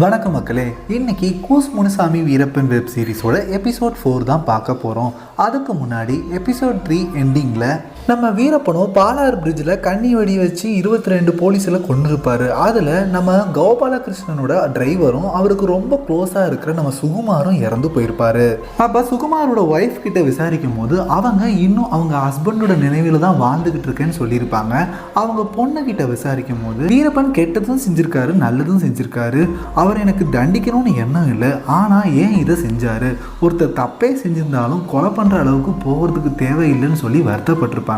வணக்கம் மக்களே, இன்னைக்கு கூஸ் முனுசாமி வீரப்பன் வெப் சீரிஸோட எபிசோட் 4 தான் பார்க்க போகிறோம். அதுக்கு முன்னாடி எபிசோட் 3 எண்டிங்கில் நம்ம வீரப்பனும் பாலாறு பிரிட்ஜில் கண்ணி வெடி வச்சு 22 போலீஸில் கொண்டு இருப்பார். அதில் நம்ம கோபாலகிருஷ்ணனோட டிரைவரும் அவருக்கு ரொம்ப க்ளோஸாக இருக்கிற நம்ம சுகுமாரும் இறந்து போயிருப்பார். அப்போ சுகுமாரோட ஒய்ஃப் கிட்ட விசாரிக்கும் போது அவங்க இன்னும் அவங்க ஹஸ்பண்டோட நினைவில் தான் வாழ்ந்துக்கிட்டு இருக்கேன்னு சொல்லியிருப்பாங்க. அவங்க பொண்ணுக்கிட்ட விசாரிக்கும் போது வீரப்பன் கெட்டதும் செஞ்சுருக்காரு, நல்லதும் செஞ்சுருக்காரு, அவர் எனக்கு தண்டிக்கணும்னு எண்ணம் இல்லை, ஆனால் ஏன் இதை செஞ்சார், ஒருத்தர் தப்பே செஞ்சிருந்தாலும் கொலை பண்ணுற அளவுக்கு போகிறதுக்கு தேவையில்லைன்னு சொல்லி வருத்தப்பட்டிருப்பாங்க.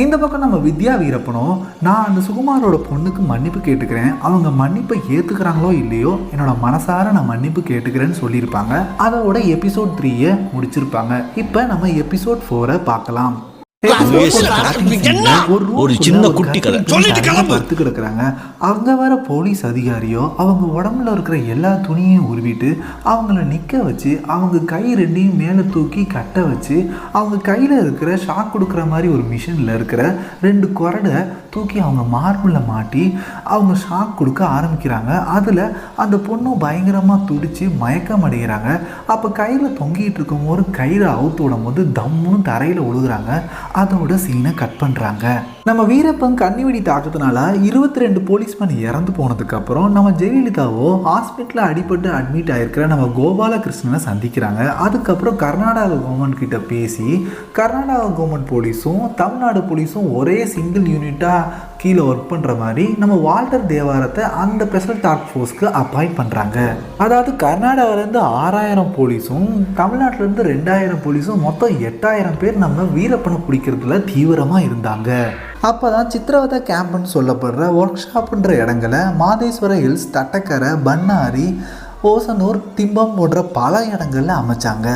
இந்த பக்கம் நம்ம வித்யா வீரப்பனும் நான் அந்த சுகுமாரோட பொண்ணுக்கு மன்னிப்பு கேட்டுக்கிறேன், அவங்க மன்னிப்பை ஏற்றுக்கிறாங்களோ இல்லையோ என்னோட மனசார நான் மன்னிப்பு கேட்டுக்கிறேன்னு சொல்லியிருப்பாங்க. அதோட எபிசோட் 3 முடிச்சிருப்பாங்க. இப்போ நம்ம எபிசோட் 4 பார்க்கலாம். ஒரு சின்ன குட்டி கதை படுத்து கிடக்குறாங்க. அங்க வர போலீஸ் அதிகாரியோ அவங்க உடம்புல இருக்கிற எல்லா துணியையும் உருவிட்டு அவங்கள நிக்க வச்சு அவங்க கை ரெண்டையும் மேலே தூக்கி கட்ட வச்சு அவங்க கையில இருக்கிற ஷாக் கொடுக்குற மாதிரி ஒரு மிஷின்ல இருக்கிற 2 குரடை தூக்கி அவங்க மார்பில் மாட்டி அவங்க ஷாக் கொடுக்க ஆரம்பிக்கிறாங்க. அதில் அந்த பொண்ணும் பயங்கரமாக துடிச்சு மயக்கம் அடைகிறாங்க. அப்போ கையில் தொங்கிட்டு இருக்கும் போது கயிறை அவுத்து விடும் போது தம்முன்னு தரையில் விழுகிறாங்க. அதோட சீனை கட் பண்ணுறாங்க. நம்ம வீரப்பன் கண்ணிவெடி தாக்கத்தினால 22 போலீஸ்மேன் இறந்து போனதுக்கப்புறம் நம்ம ஜெயலலிதாவோ ஹாஸ்பிட்டலில் அடிபட்டு அட்மிட் ஆகிருக்கிற நம்ம கோபாலகிருஷ்ணனை சந்திக்கிறாங்க. அதுக்கப்புறம் கர்நாடகா கவர்மெண்ட் கிட்ட பேசி கர்நாடகா கவர்மெண்ட் போலீஸும் தமிழ்நாடு போலீஸும் ஒரே சிங்கிள் யூனிட்டாக கீழே ஒர்க் பண்ணுற மாதிரி நம்ம வால்டர் தேவாரத்தை அந்த ஸ்பெஷல் டாஸ்க் ஃபோர்ஸ்க்கு அப்பாயிண்ட் பண்ணுறாங்க. அதாவது கர்நாடகாவிலேருந்து 6000 போலீஸும் தமிழ்நாட்டிலேருந்து 2000 போலீஸும் மொத்தம் 8000 பேர் நம்ம வீரப்பனை பிடிக்கிறதுல தீவிரமாக இருந்தாங்க. அப்போ தான் சித்திரவதை கேம்ப்னு சொல்லப்படுற ஒர்க் ஷாப்புன்ற இடங்களை மாதேஸ்வர ஹில்ஸ், தட்டக்கரை, பன்னாரி, ஓசனூர், திம்பம் போன்ற பல இடங்களில் அமைச்சாங்க.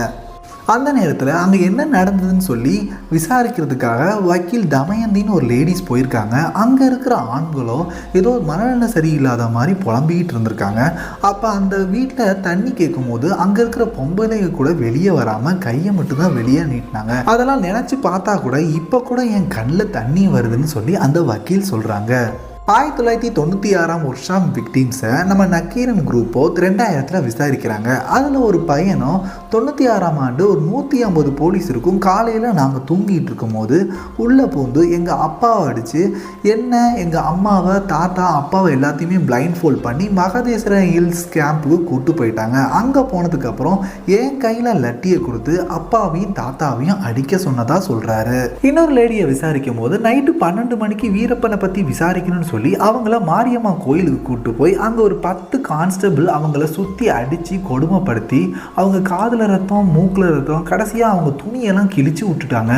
அந்த நேரத்தில் அங்கே என்ன நடந்ததுன்னு சொல்லி விசாரிக்கிறதுக்காக வக்கீல் தமயந்தின்னு ஒரு லேடிஸ் போயிருக்காங்க. அங்கே இருக்கிற ஆண்களோ ஏதோ மனநல சரியில்லாத மாதிரி புலம்பிக்கிட்டு இருந்திருக்காங்க. அப்போ அந்த வீட்டில் தண்ணி கேட்கும் போது அங்கே இருக்கிற பொம்பளைங்க கூட வெளியே வராமல் கையை மட்டும்தான் வெளியே நீட்டினாங்க. அதெல்லாம் நினச்சி பார்த்தா கூட இப்போ கூட என் கண்ணில் தண்ணி வருதுன்னு சொல்லி அந்த வக்கீல் சொல்கிறாங்க. 1996 வருஷம் விக்டிம்ஸை நம்ம நக்கீரன் குரூப்போ 2000 விசாரிக்கிறாங்க. அதில் ஒரு பையனும் 96 ஆண்டு ஒரு 150 போலீஸ் இருக்கும். காலையில் நாங்கள் தூங்கிட்டு இருக்கும் போது உள்ளே பூந்து எங்கள் அப்பாவை அடித்து என்ன எங்கள் அம்மாவை, தாத்தா, அப்பாவை எல்லாத்தையுமே பிளைண்ட் ஃபோல்ட் பண்ணி மகதேஸ்வர ஹில்ஸ் கேம்புக்கு கூப்பிட்டு போயிட்டாங்க. அங்கே போனதுக்கப்புறம் என் கையில் லட்டியை கொடுத்து அப்பாவையும் தாத்தாவையும் அடிக்க சொன்னதாக சொல்கிறாரு. இன்னொரு லேடியை விசாரிக்கும் போது நைட்டு 12 மணிக்கு வீரப்பனை பற்றி விசாரிக்கணும்னு சொல்லி அவங்கள மாரியம்மா கோயிலுக்கு கூப்பிட்டு போய் அங்கே ஒரு 10 கான்ஸ்டபிள் அவங்கள சுற்றி அடித்து கொடுமைப்படுத்தி அவங்க காதில் ரத்தம், மூக்கில் ரத்தம், கடைசியாக அவங்க துணியெல்லாம் கிழிச்சு விட்டுட்டாங்க.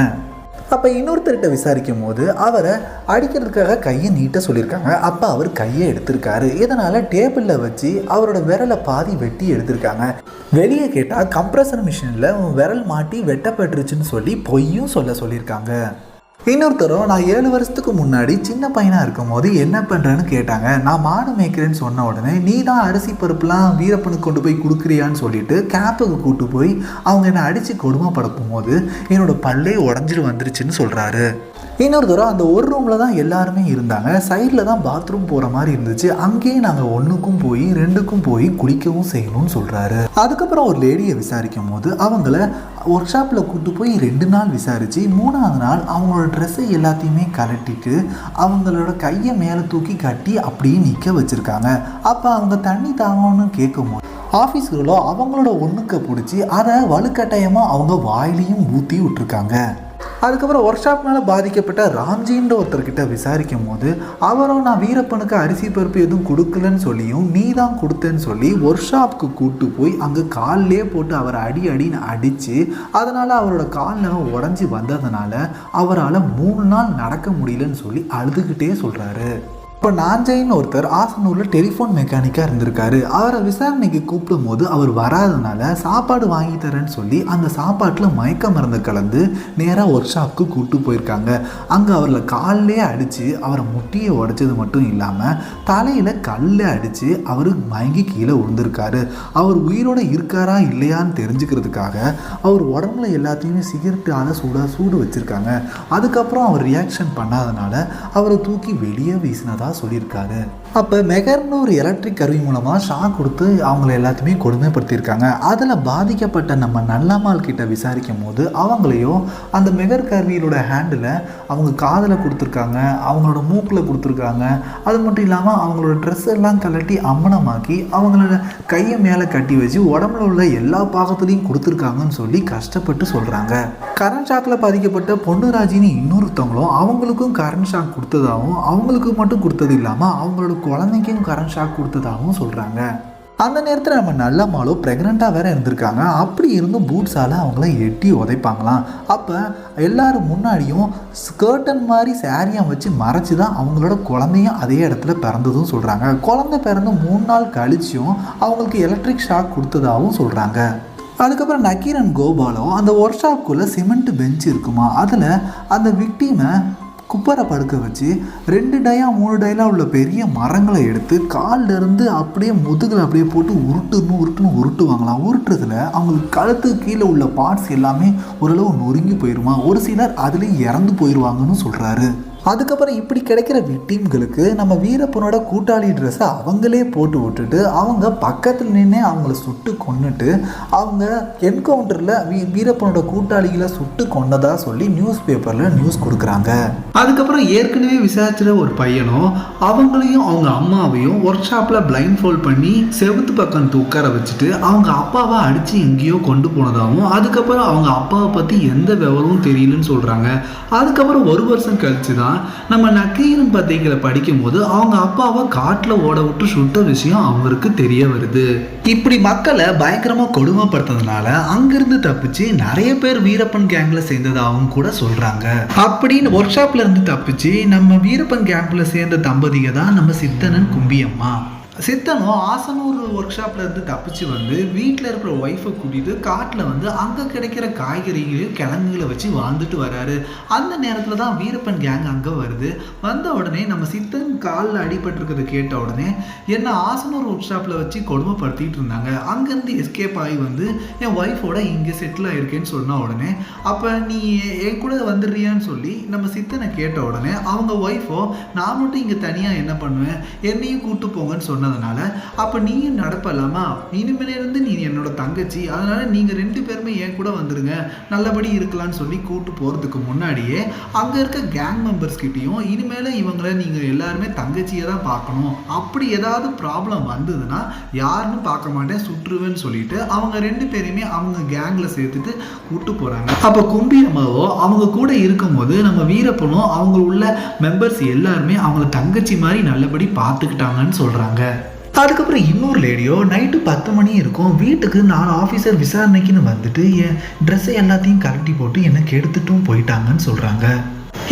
அப்போ இன்னொருத்தர்கிட்ட விசாரிக்கும் போது அவரை அடிக்கிறதுக்காக கையை நீட்ட சொல்லியிருக்காங்க. அப்போ அவர் கையை எடுத்திருக்காரு. இதனால் டேபிளில் வச்சு அவரோட விரலை பாதி வெட்டி எடுத்திருக்காங்க. வெளியே கேட்டால் கம்ப்ரஸர் மிஷினில் விரல் மாட்டி வெட்டப்பட்டுருச்சுன்னு சொல்லி பொய்யும் சொல்லியிருக்காங்க. இன்னொருத்தரும் நான் 7 வருஷத்துக்கு முன்னாடி சின்ன பையனாக இருக்கும் போது என்ன பண்ணுறேன்னு கேட்டாங்க. நான் மாடு மேய்க்கிறேன்னு சொன்ன உடனே நீ தான் அரிசி பருப்புலாம் வீரப்பனுக்கு கொண்டு போய் கொடுக்குறியான்னு சொல்லிட்டு கேம்புக்கு கூப்பிட்டு போய் அவங்க என்னை அடித்து கொடுமைப்படுத்தும் போது என்னோட பல்லே உடஞ்சிட்டு வந்துருச்சுன்னு சொல்கிறாரு. இன்னொரு தூரம் அந்த ஒரு ரூமில் தான் எல்லாருமே இருந்தாங்க. சைடில் தான் பாத்ரூம் போகிற மாதிரி இருந்துச்சு. அங்கேயே நாங்கள் 1க்கும் போய் 2க்கும் போய் குளிக்கவும் செய்யணும்னு சொல்கிறாரு. அதுக்கப்புறம் ஒரு லேடியை விசாரிக்கும் போது அவங்கள ஒர்க் ஷாப்பில் கூப்பிட்டு போய் 2 நாள் விசாரித்து 3ஆவது நாள் அவங்களோட ட்ரெஸ்ஸை எல்லாத்தையுமே கலட்டிட்டு அவங்களோட கையை மேலே தூக்கி கட்டி அப்படியே நிற்க வச்சுருக்காங்க. அப்போ அவங்க தண்ணி தாங்கணும்னு கேட்கும் போது ஆஃபீஸர்களோ அவங்களோட ஒன்றுக்க பிடிச்சி அதை வலுக்கட்டாயமாக அவங்க வாயிலையும் ஊற்றி விட்டுருக்காங்க. அதுக்கப்புறம் ஒர்க் ஷாப்னால் பாதிக்கப்பட்ட ராம்ஜின்ற ஒருத்தர்கிட்ட விசாரிக்கும் போது அவரும் நான் வீரப்பனுக்கு அரிசி பருப்பு எதுவும் கொடுக்கலன்னு சொல்லியும் நீ தான் கொடுத்தேன்னு சொல்லி ஒர்க் ஷாப்புக்கு கூப்பிட்டு போய் அங்கே காலிலே போட்டு அவரை அடின்னு அடித்து அதனால் அவரோட காலில் உடஞ்சி வந்ததுனால அவரால் 3 நாள் நடக்க முடியலன்னு சொல்லி அழுதுகிட்டே சொல்கிறாரு. இப்போ நாஞ்சைன்னு ஒருத்தர் ஆசனூரில் டெலிஃபோன் மெக்கானிக்காக இருந்திருக்காரு. அவரை விசாரணைக்கு கூப்பிடும் போது அவர் வராதனால சாப்பாடு வாங்கி தரேன்னு சொல்லி அந்த சாப்பாட்டில் மயக்க மருந்து கலந்து நேராக ஒர்க் ஷாப்புக்கு கூப்பிட்டு போயிருக்காங்க. அங்கே அவரில் காலிலே அடித்து அவரை முட்டியை உடைச்சது மட்டும் இல்லாமல் தலையில் கல்லில் அடித்து அவர் மயங்கி கீழே விழுந்திருக்காரு. அவர் உயிரோடு இருக்காரா இல்லையான்னு தெரிஞ்சுக்கிறதுக்காக அவர் உடம்புல எல்லாத்தையுமே சிகரெட்டால் சூடு வச்சுருக்காங்க. அதுக்கப்புறம் அவர் ரியாக்ஷன் பண்ணாதனால அவரை தூக்கி வெளியே வீசினதா சொல்லியிருக்காரு. அப்போ மெகர்னு ஒரு எலக்ட்ரிக் கருவி மூலமாக ஷாக் கொடுத்து அவங்கள எல்லாத்தையுமே கொடுமைப்படுத்தியிருக்காங்க. அதில் பாதிக்கப்பட்ட நம்ம நல்லம்மாள் கிட்ட விசாரிக்கும் போது அவங்களையும் அந்த மெகர் கருவியோட ஹேண்டில் அவங்க காதில் கொடுத்துருக்காங்க, அவங்களோட மூக்கில் கொடுத்துருக்காங்க. அது மட்டும் இல்லாமல் அவங்களோட ட்ரெஸ் எல்லாம் கலட்டி அம்மனமாக்கி அவங்களோட கையை மேலே கட்டி வச்சு உடம்புல உள்ள எல்லா பாகத்துலையும் கொடுத்துருக்காங்கன்னு சொல்லி கஷ்டப்பட்டு சொல்கிறாங்க. கரண்ட் ஷாக்கில் பாதிக்கப்பட்ட பொண்ணுராஜின்னு இன்னொருத்தவங்களும் அவங்களுக்கும் கரண்ட் ஷாக் கொடுத்ததாகவும் அவங்களுக்கு மட்டும் கொடுத்தது இல்லாமல் அவங்களோட குழந்தைக்கும் கரண்ட் ஷாக் கொடுத்ததாகவும் சொல்கிறாங்க. அந்த நேரத்தில் நம்ம நல்லம்மாளும் ப்ரெக்னெண்ட்டாக வேறு இருந்திருக்காங்க. அப்படி இருந்தும் பூட்ஸால் அவங்கள எட்டி உதைப்பாங்களாம். அப்போ எல்லோரும் முன்னாடியும் ஸ்கர்டன் மாதிரி சாரியை வச்சு மறைச்சி தான் அவங்களோட குழந்தையும் அதே இடத்துல பிறந்ததும் சொல்கிறாங்க. குழந்தை பிறந்து 3 நாள் கழிச்சும் அவங்களுக்கு எலக்ட்ரிக் ஷாக் கொடுத்ததாகவும் சொல்கிறாங்க. அதுக்கப்புறம் நக்கீரன் கோபாலும் அந்த ஒர்க் ஷாப்புக்குள்ளே சிமெண்ட் பெஞ்ச் இருக்குமா, அதில் அந்த விக்டிமை குப்பரை படுக்க வச்சு 2 டயா 3 டயலாக உள்ள பெரிய மரங்களை எடுத்து காலில் இருந்து அப்படியே முதுகில் அப்படியே போட்டு உருட்டுவாங்களாம். உருட்டுறதுல அவங்களுக்கு கழுத்து கீழே உள்ள பார்ட்ஸ் எல்லாமே ஓரளவு நொறுங்கி போயிடுமா, ஒரு சிலர் அதுலேயும் இறந்து போயிடுவாங்கன்னு சொல்கிறாரு. அதுக்கப்புறம் இப்படி கிடைக்கிற விக்டிம்களுக்கு நம்ம வீரப்பனோட கூட்டாளி ட்ரெஸ்ஸை அவங்களே போட்டு விட்டுட்டு அவங்க பக்கத்தில் நின்று அவங்கள சுட்டு கொன்னுட்டு அவங்க என்கவுண்டரில் வீரப்பனோட கூட்டாளிகளை சுட்டு கொன்னதாக சொல்லி நியூஸ் பேப்பரில் நியூஸ் கொடுக்குறாங்க. அதுக்கப்புறம் ஏற்கனவே விசாரிச்சுற ஒரு பையனும் அவங்களையும் அவங்க அம்மாவையும் ஒர்க் ஷாப்பில் பிளைண்ட் ஃபோல்ட் பண்ணி செவுத்து பக்கம் உட்கார வச்சுட்டு அவங்க அப்பாவை அடித்து எங்கேயோ கொண்டு போனதாகவும் அதுக்கப்புறம் அவங்க அப்பாவை பற்றி எந்த விவரமும் தெரியலன்னு சொல்கிறாங்க. அதுக்கப்புறம் 1 வருஷம் கழிச்சு தான் நம்ம நக்கீரன் பத்திரிகைகளை படிக்கும் போது அவங்க அப்பாவை காட்டில் ஓட விட்டு சுட்ட விஷயம் அவருக்கு தெரிய வருது. இப்படி மக்களை பயங்கரமா கொடுமைப்படுத்துறதுனால அங்கிருந்து தப்பிச்சு நிறைய பேர் வீரப்பன் கேங்ல சேர்ந்ததாகவும் கூட சொல்றாங்க. அப்படின்னு ஒர்க் ஷாப்ல இருந்து தப்பிச்சு நம்ம வீரப்பன் கேங்க்ல சேர்ந்த தம்பதிக தான் நம்ம சித்தனன் கும்பியம்மா. சித்தனும் ஆசனூர் ஒர்க் ஷாப்ல இருந்து தப்பிச்சு வந்து வீட்டில் இருக்கிற ஒய்ஃபை கூட்டிட்டு காட்டில் வந்து அங்கே கிடைக்கிற காய்கறிகளையும் கிழங்குகளை வச்சு வாழ்ந்துட்டு வராரு. அந்த நேரத்தில் தான் வீரப்பன் கேங் அங்கே வருது. வந்த உடனே நம்ம சித்தன் காலில் அடிபட்டிருக்கிறத கேட்ட உடனே என்ன ஆசனூர் ஒர்க் ஷாப்பில் வச்சு கொடுமைப்படுத்திட்டு இருந்தாங்க. அங்கேருந்து எஸ்கேப் ஆகி வந்து என் ஒய்ஃபோட இங்கே செட்டில் ஆயிருக்கேன்னு சொன்ன உடனே அப்போ நீ என் கூட வந்துடுறியான்னு சொல்லி நம்ம சித்தனை கேட்ட உடனே அவங்க ஒய்ஃபோ நான் மட்டும் இங்கே தனியாக என்ன பண்ணுவேன், என்னையும் கூப்பிட்டு போங்கன்னு சொன்ன. அப்ப நீயும் நடப்பலாமா, இனிமேல இருந்து நீ என்னோட தங்கச்சி, அதனால நீங்க 2 பேருமே என் கூட வந்துருங்க, நல்லபடி இருக்கலாம்னு சொல்லி கூட்டு போறதுக்கு முன்னாடியே அங்க இருக்க கேங் மெம்பர்ஸ் கிட்டையும் இனிமேல இவங்களை நீங்க எல்லாருமே தங்கச்சியை தான் பார்க்கணும், அப்படி ஏதாவது ப்ராப்ளம் வந்ததுன்னா யாருன்னு பார்க்க மாட்டேன் சுற்றுவேன்னு சொல்லிட்டு அவங்க 2 பேரையுமே அவங்க கேங்ல சேர்த்துட்டு கூட்டு போறாங்க. அப்ப கும்பி அம்மாவோ அவங்க கூட இருக்கும்போது நம்ம வீரப்பனும் அவங்க உள்ள மெம்பர்ஸ் எல்லாருமே அவங்கள தங்கச்சி மாதிரி நல்லபடி பார்த்துக்கிட்டாங்கன்னு சொல்றாங்க. அதுக்கப்புறம் இன்னொரு லேடியோ நைட்டு 10 மணி இருக்கும், வீட்டுக்கு 4 ஆஃபீஸர் விசாரணைக்குன்னு வந்துட்டு என் ட்ரெஸ்ஸை எல்லாத்தையும் கழட்டி போட்டு என்னை கெடுத்துட்டும் போயிட்டாங்கன்னு சொல்கிறாங்க.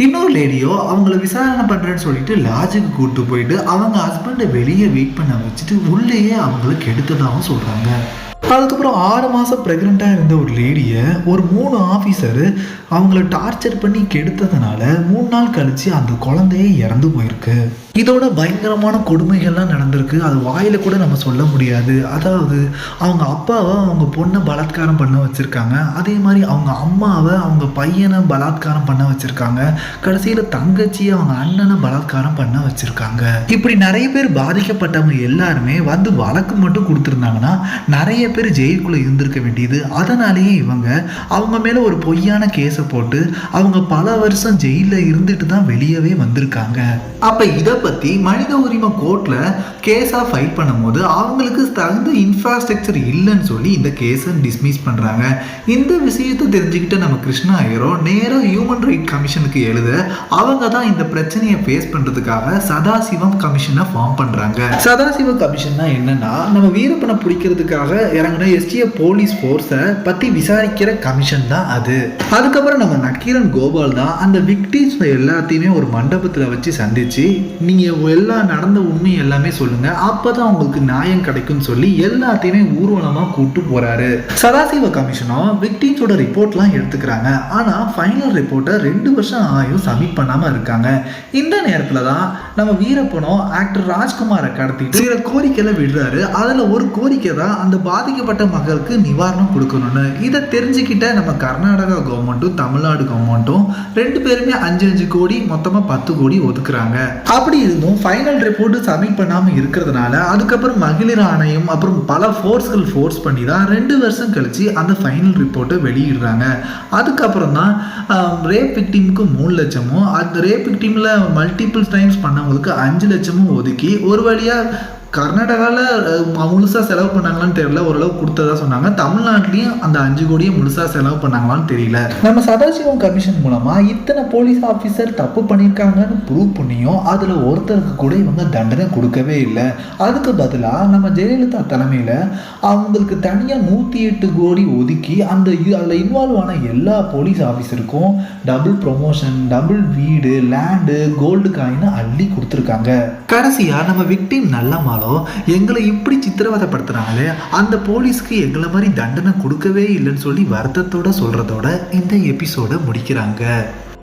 இன்னொரு லேடியோ அவங்கள விசாரணை பண்ணுறேன்னு சொல்லிட்டு லாட்ஜுக்கு கூப்பிட்டு போயிட்டு அவங்க ஹஸ்பண்டை வெளியே வெயிட் பண்ண வச்சுட்டு உள்ளேயே அவங்கள கெடுத்ததாகவும் சொல்கிறாங்க. அதுக்கப்புறம் 6 மாதம் ப்ரெக்னெண்ட்டாக இருந்த ஒரு லேடியை ஒரு 3 ஆஃபீஸரு அவங்கள டார்ச்சர் பண்ணி கெடுத்ததுனால 3 நாள் கழித்து அந்த குழந்தையே இறந்து போயிருக்கு. இதோட பயங்கரமான கொடுமைகள்லாம் நடந்திருக்கு. அது வாயில் கூட நம்ம சொல்ல முடியாது. அதாவது அவங்க அப்பாவை அவங்க பொண்ணை பலாத்காரம் பண்ண வச்சுருக்காங்க, அதே மாதிரி அவங்க அம்மாவை அவங்க பையனை பலாத்காரம் பண்ண வச்சுருக்காங்க, கடைசியில் தங்கச்சியை அவங்க அண்ணனை பலாத்காரம் பண்ண வச்சுருக்காங்க. இப்படி நிறைய பேர் பாதிக்கப்பட்டவங்க எல்லாருமே வந்து வழக்கு மட்டும் கொடுத்துருந்தாங்கன்னா நிறைய பேர் ஜெயிலுக்குள்ளே இருந்திருக்க வேண்டியது. அதனாலேயே இவங்க அவங்க மேலே ஒரு பொய்யான கேஸை போட்டு அவங்க பல வருஷம் ஜெயிலில் இருந்துட்டு தான் வெளியவே வந்திருக்காங்க. அப்போ இதை பற்றி மனித உரிமை கோர்ட்டில் கேஸாக ஃபைல் பண்ணும்போது அவங்களுக்கு தகுந்த இன்ஃப்ராஸ்ட்ரக்சர் இல்லைன்னு சொல்லி இந்த கேஸை டிஸ்மிஸ் பண்ணுறாங்க. இந்த விஷயத்தை தெரிஞ்சுக்கிட்ட நம்ம கிருஷ்ணா ஐயரோ நேராக ஹியூமன் ரைட் கமிஷனுக்கு எழுத அவங்க தான் இந்த பிரச்சனையை ஃபேஸ் பண்ணுறதுக்காக சதாசிவம் கமிஷனை ஃபார்ம் பண்ணுறாங்க. சதாசிவ கமிஷன்னா என்னன்னா நம்ம வீரப்பனை பிடிக்கிறதுக்காக இறங்கின எஸ்டிஎஃப் போலீஸ் ஃபோர்ஸை பற்றி விசாரிக்கிற கமிஷன் தான் அது. அதுக்கப்புறம் நம்ம நக்கீரன் கோபால் தான் அந்த விக்டிம்ஸ் எல்லாத்தையுமே ஒரு மண்டபத்தில் வச்சு சந்திச்சு நீங்கள் எல்லாம் நடந்த உண்மை எல்லாமே சொல்லுங்க, அப்பதான் உங்களுக்கு நியாயம் கிடைக்கும் சொல்லி எல்லாத்தையுமே ஊர்வலமாக கூப்பிட்டு போறாரு. சதாசிவ கமிஷனும் விக்டிம்ஸோட ரிப்போர்ட்லாம் எடுத்துக்கிறாங்க. ஆனால் ஃபைனல் ரிப்போர்ட்டை 2 வருஷம் ஆயும் சப்மிட் பண்ணாமல் இருக்காங்க. இந்த நேரத்தில் தான் நம்ம வீரப்பனும் ஆக்டர் ராஜ்குமாரை கடத்திட்டு சில கோரிக்கையில விடுறாரு. அதில் ஒரு கோரிக்கை தான் அந்த பாதிக்கப்பட்ட மக்களுக்கு நிவாரணம் கொடுக்கணும்னு. இதை தெரிஞ்சுக்கிட்ட நம்ம கர்நாடகா கவர்மெண்ட்டும் தமிழ்நாடு கவர்மெண்ட்டும் 2 பேருமே 5 கோடி மொத்தமாக 10 கோடி ஒதுக்குறாங்க. அப்படி அப்படி இருந்தும் ஃபைனல் ரிப்போர்ட் சப்மிட் பண்ணாமல் இருக்கிறதுனால அதுக்கப்புறம் மகளிர் ஆணையம் அப்புறம் பல ஃபோர்ஸ் பண்ணி தான் 2 வருஷம் கழிச்சு அந்த ஃபைனல் ரிப்போர்ட்டை வெளியிடுறாங்க. அதுக்கப்புறம் தான் ரேப் விக்டிமுக்கு 3 லட்சமும் அந்த ரேப் விக்டிமில் மல்டிபிள் டைம்ஸ் பண்ணவங்களுக்கு 5 லட்சமும் ஒதுக்கி ஒரு வழியாக கர்நாடகாவில் முழுசாக செலவு பண்ணாங்களான்னு தெரியல, ஓரளவு கொடுத்ததா சொன்னாங்க. தமிழ்நாட்டிலையும் அந்த 5 கோடியை முழுசாக செலவு பண்ணாங்களான்னு தெரியல. நம்ம சதாசிவம் கமிஷன் மூலமாக இத்தனை போலீஸ் ஆஃபீஸர் தப்பு பண்ணியிருக்காங்கன்னு ப்ரூவ் பண்ணியும் அதில் ஒருத்தருக்கு கூட இவங்க தண்டனை கொடுக்கவே இல்லை. அதுக்கு பதிலாக நம்ம ஜெயலலிதா தலைமையில் அவங்களுக்கு தனியாக 108 கோடி ஒதுக்கி அதில் இன்வால்வ் ஆன எல்லா போலீஸ் ஆஃபீஸருக்கும் டபுள் ப்ரொமோஷன், டபுள் வீடு, லேண்டு, கோல்டு காயின்னு அள்ளி கொடுத்துருக்காங்க. கடைசியாக நம்ம விக்டிம் நல்ல எங்களை இப்படி சித்திரவதைப்படுத்துறாங்களே, அந்த போலீஸ்க்கு எங்களை மாதிரி தண்டனை கொடுக்கவே இல்லைன்னு சொல்லி வருத்தத்தோட சொல்றதோட இந்த எபிசோட முடிக்கிறாங்க.